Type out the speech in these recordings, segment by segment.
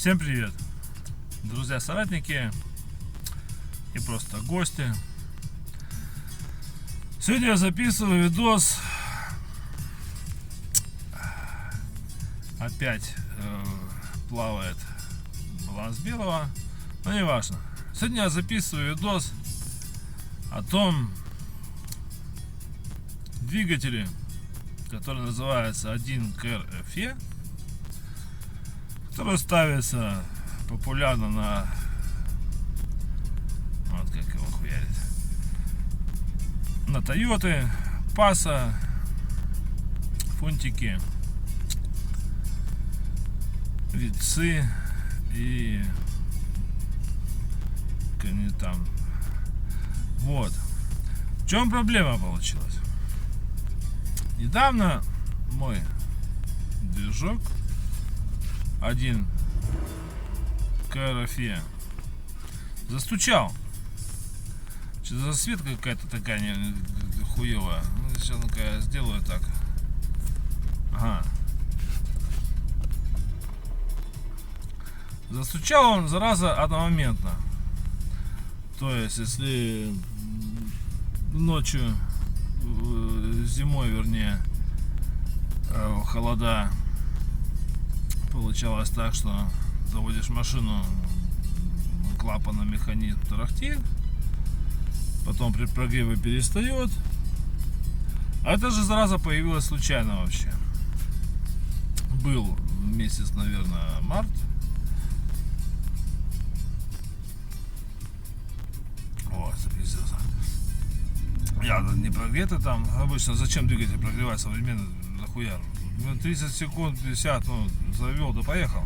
Всем привет, друзья, соратники и просто гости. Сегодня я записываю видос. Опять плавает баланс белого, но не важно. Сегодня я записываю видос о том двигателе, который называется 1KRFE, который ставится популярно на, вот как его хуярит, на Тойоты, Паса, Фунтики, Витцы и не там. Вот. В чем проблема получилась? Недавно мой движок 1KRFE застучал. Что-то засветка какая-то такая хуевая. Сейчас ну-ка я сделаю так. Ага. Застучал он, зараза, одномоментно. То есть, если ночью, зимой, вернее, холода, получалось так, что заводишь машину, клапан, механизм тарахтит, потом при прогреве перестает. А это же зараза появилась случайно вообще. Был месяц, наверное, март. Вот, запиздился. Я не прогретый там. Обычно зачем двигатель прогревать современно, нахуя? 30 секунд, 50, ну, завел, да поехал.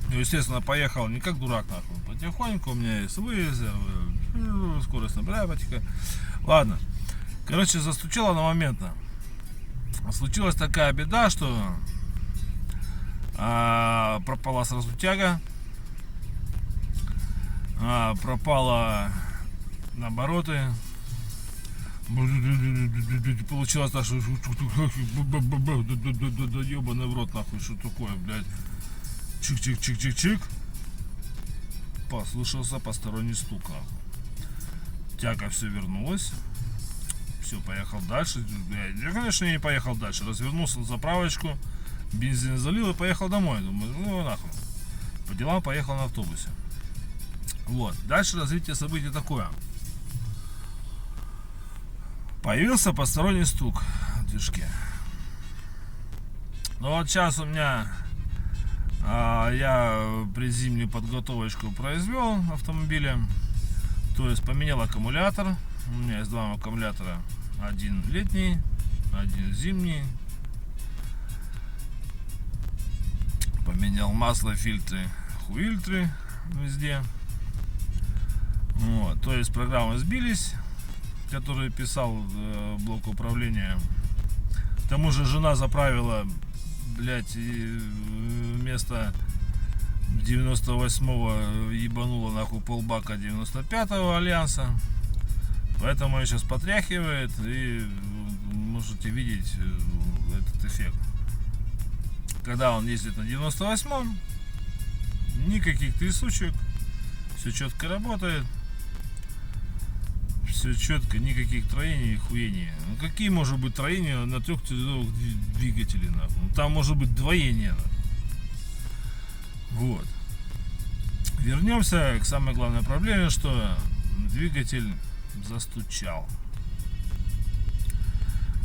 Ну, естественно, поехал не как дурак, нахуй. Потихоньку, у меня есть вызов, скорость набираю потихоньку. Ладно. Короче, застучало одномоментно. Случилась такая беда, что пропала сразу тяга. Пропала обороты. Получилось так, что ебаный в рот, нахуй, что такое, блядь. Чик-чик-чик-чик-чик. Послышался посторонний стук, нахуй. Тяга все вернулась. Все, поехал дальше. Я, конечно, не поехал дальше. Развернулся на заправочку, бензин залил и поехал домой. Думаю, ну нахуй. По делам поехал на автобусе. Вот. Дальше развитие событий такое. Появился посторонний стук в движке. Ну вот сейчас у меня я предзимнюю подготовочку произвел автомобиля. То есть поменял аккумулятор. У меня есть два аккумулятора. Один летний, один зимний. Поменял масло, фильтры, хуильтры везде. Вот, то есть программы сбились, которые писал блок управления. К тому же жена заправила, блять, вместо 98-го ебанула нахуй полбака 95-го Альянса. Поэтому ее сейчас потряхивает, и можете видеть этот эффект. Когда он ездит на 98-м, никаких трясучек, все четко работает. Все четко, никаких троений и хуений. Ну какие может быть троения на трехцилиндровых двигателе, нахуй? Ну, там может быть двоение, нахуй. Вот. Вернемся к самой главной проблеме, что двигатель застучал.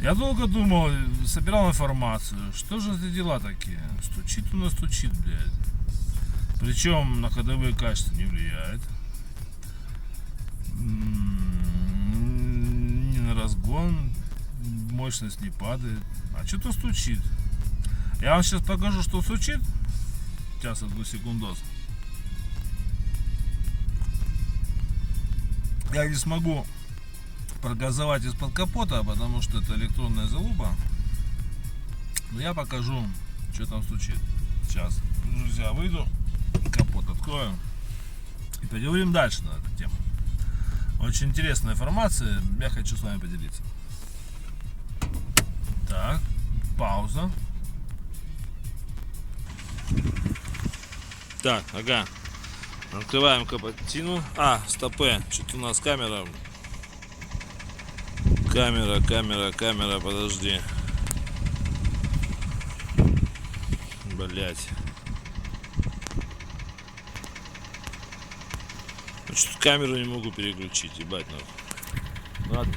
Я долго думал, собирал информацию, что же за дела такие. Стучит у нас, стучит, блядь. Причем на ходовые качества не влияет. Разгон, мощность не падает. А что-то стучит. Я вам сейчас покажу, что стучит. Сейчас, одну секундос. Я не смогу прогазовать из-под капота, потому что это электронная залупа. Но я покажу, что там стучит. Сейчас, друзья, выйду, капот открою и поговорим дальше на эту тему. Очень интересная информация, я хочу с вами поделиться. Так, пауза. Так, ага. Открываем капотину. А, стопе. Что-то у нас камера. Камера, подожди. Блять. Что-то камеру не могу переключить, ебать нахуй. Ладно.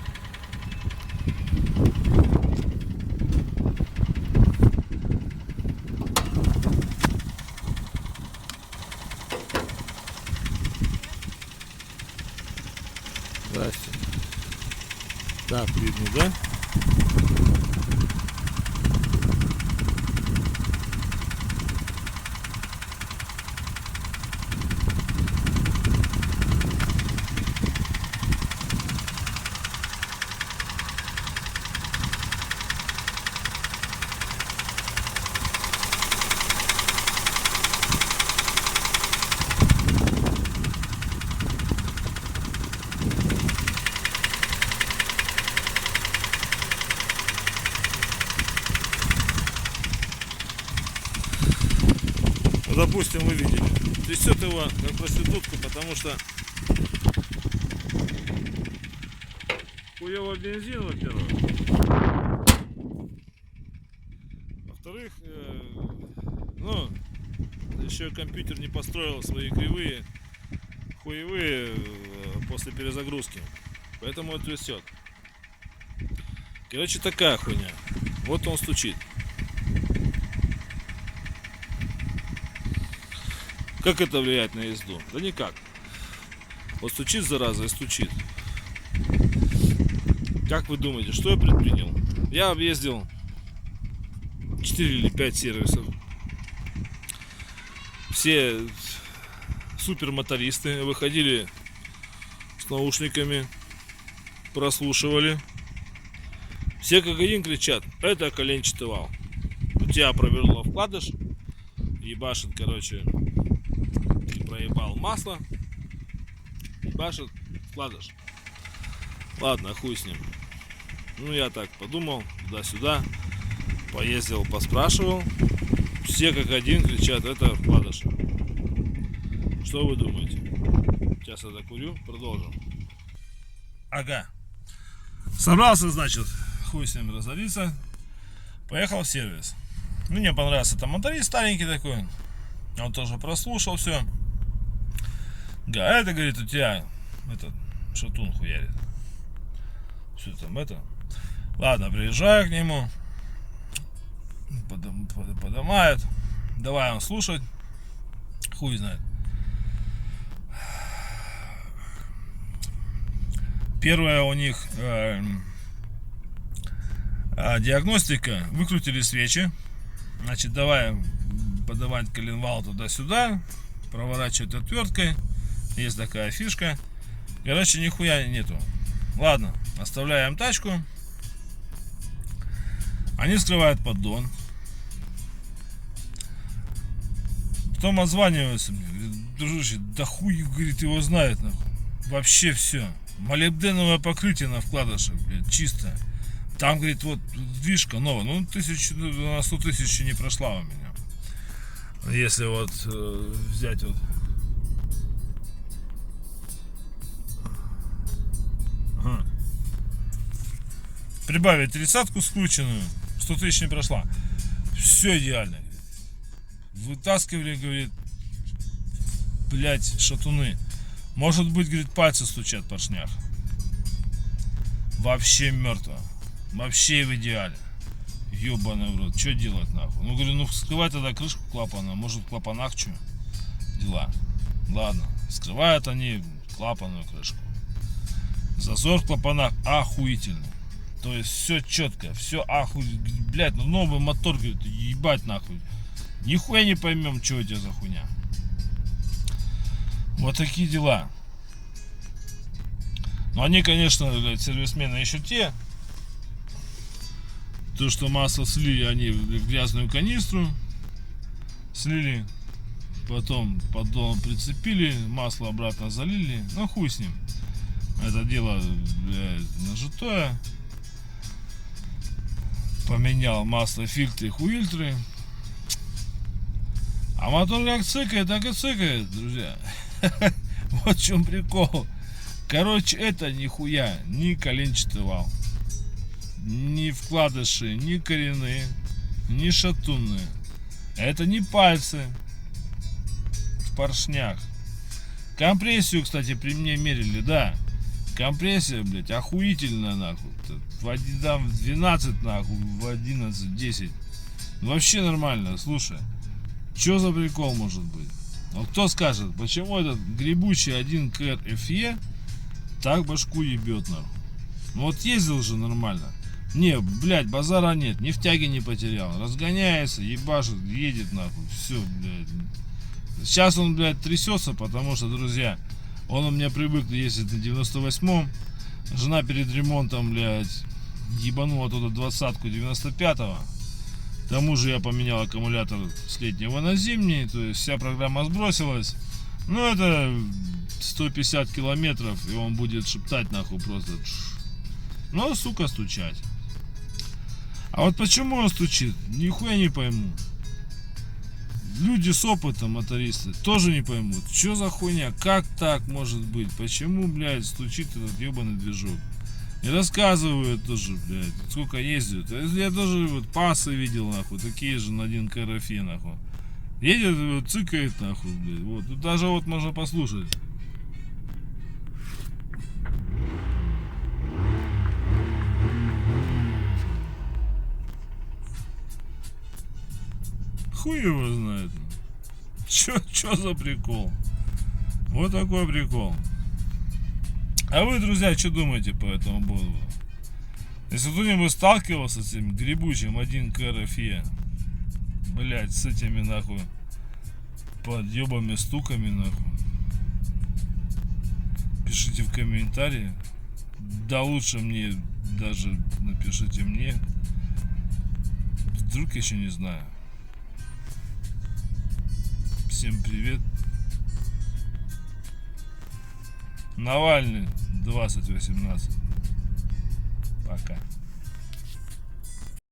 Здрасте. Так, видно, да? Ну, допустим, вы видели. Трясет его как проститутку, потому что хуёво бензин, во-первых. Во-вторых, ну, еще компьютер не построил свои кривые, хуевые после перезагрузки. Поэтому он трясет. Короче, такая хуйня. Вот он стучит. Как это влияет на езду? Да никак. Вот стучит, зараза, и стучит. Как вы думаете, что я предпринял? Я объездил 4 или 5 сервисов. Все супермотористы выходили с наушниками, прослушивали. Все как один кричат: это коленчатый вал. У тебя проверло вкладыш, ебашит, короче, ты проебал масло, ебашит вкладыш. Ладно, хуй с ним. Ну, я так подумал, туда-сюда, поездил, поспрашивал. Все как один кричат: это вкладыш. Что вы думаете? Сейчас я докурю, продолжим. Ага. Собрался, значит, хуй с ним разориться. Поехал в сервис. Ну, мне понравился там моторист старенький такой. Он тоже прослушал все. Да, это, говорит, у тебя этот шатун хуярит. Все там это. Ладно, приезжаю к нему. Подымает. Давай он слушать. Хуй знает. Первая у них диагностика. Выкрутили свечи. Значит, давай подавать коленвал туда-сюда. Проворачивать отверткой. Есть такая фишка. Короче, нихуя нету. Ладно, оставляем тачку. Они вскрывают поддон. Потом отзваниваются мне. Говорит: дружище, да хуй, говорит, его знает, нахуй. Вообще все. Молибденовое покрытие на вкладышах, блядь, чисто. Там, говорит, вот движка новая. Ну, на 100 тысяч не прошла у меня. Если вот взять вот. Ага. Прибавить 30-ку скрученную, 100 тысяч не прошла. Все идеально. Вытаскивали, говорит, блять, шатуны. Может быть, говорит, пальцы стучат в поршнях. Вообще мертво. Вообще в идеале. Ёбаный в рот. Что делать нахуй? Ну, говорю, ну вскрывай тогда крышку клапана. Может, в клапанах что? Дела. Ладно. Скрывают они клапанную крышку. Зазор в клапанах охуительный. То есть все четко. Все блять, ну новый мотор, говорит, ебать нахуй. Нихуя не поймем, что у тебя за хуйня. Вот такие дела. Но они, конечно, блядь, сервисмены еще те. То, что масло слили они в грязную канистру. Слили. Потом поддон прицепили. Масло обратно залили. Ну хуй с ним. Это дело, блядь, нажитое. Поменял масло, фильтры, хуильтры. А мотор как цыкает, так и цыкает, друзья. Вот в чем прикол. Короче, это нихуя ни коленчатый вал, ни вкладыши, ни коренные, ни шатунные. Это не пальцы в поршнях. Компрессию, кстати, при мне мерили, да. Компрессия, блядь, охуительная, нахуй. Там в 12, нахуй, в 11, 10. Вообще нормально, слушай. Что за прикол может быть? Вот кто скажет, почему этот гребучий 1КР FE так башку ебет, нахуй? Ну вот ездил же нормально. Не, блядь, базара нет, ни в тяге не потерял. Разгоняется, ебашит, едет, нахуй. Все, блядь. Сейчас он, блядь, трясется, потому что, друзья, он у меня привык ездить на 98-м. Жена перед ремонтом, блядь, ебанула туда 20-ку 95-го. К тому же я поменял аккумулятор с летнего на зимний, то есть вся программа сбросилась. Ну, это 150 километров, и он будет шептать, нахуй, просто. Ну, сука, стучать. А вот почему он стучит, нихуя не пойму. Люди с опытом, мотористы, тоже не поймут. Что за хуйня? Как так может быть? Почему, блядь, стучит этот ебаный движок? И рассказывают тоже, блядь, сколько ездят. Я тоже вот пасы видел, нахуй, такие же на 1КР FE, нахуй. Едет, вот, цыкает, нахуй, блядь. Вот, тут даже вот можно послушать. Хуй его знает. Чё за прикол? Вот такой прикол. А вы, друзья, что думаете по этому поводу? Если кто-нибудь сталкивался с этим гребучим 1КР FE, блять, с этими, нахуй, подъебами, стуками, нахуй, пишите в комментарии. Да лучше мне даже напишите мне. Вдруг еще не знаю. Всем привет. Навальный 2018. Пока.